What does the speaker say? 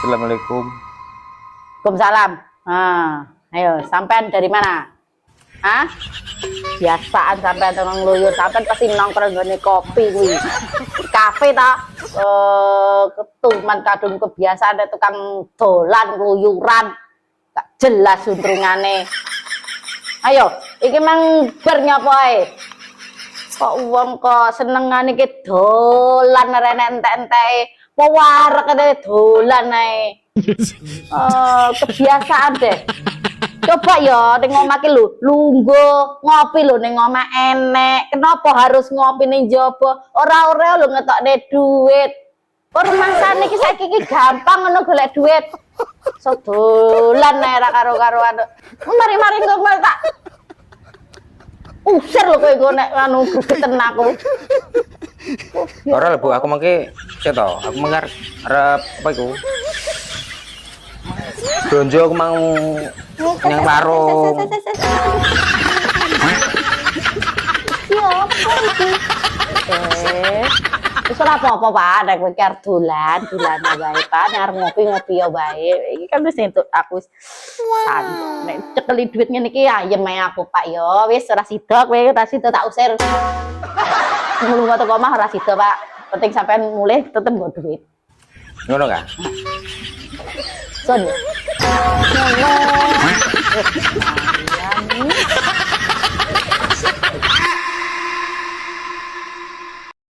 Assalamualaikum. Waalaikumsalam. Ayo, sampean dari mana? Hah? Biasaan sampean tukang luyur, sampean pasti nongkrong ngene kopi kuwi. Kafe ta? Ketuman kadung kebiasaan tukang dolan luyuran. Gak jelas untrungane. Ayo, iki mang bar nyapa ae? Kok wong kok senengane iki dolan rene entek-enteke. Pewarek ada dolan ae. Kebiasaan deh. Coba ya ning omah ki lho, lungguh ngopi lho ning omah enek. Kenapa harus ngopi ning jaba? Ora lho ngetokne duit. Permasane iki saiki iki gampang ngono golek duit. So dolan ae ra karo-karoan. Mari-mari kok tak usir lho kowe nek anu gregeten aku. Ora lho Bu, aku mengke ceto, aku mengar arep apa iku? Donjo aku mau yang warung. Iya, wis ora apa-apa, Pak. Nek kowe arep dolan wae, Pak. Nek arep ngopi ya wae. Iki kan wis entuk aku wis nek cekeli duit ngene iki ayem ae aku, Pak ya. Wis ora sida kowe, ora sida tak usir. Lunga teko omah ora sida, Pak. Penting sampean mulih tetep nggo duit. Ngono ka? Son. Ngono.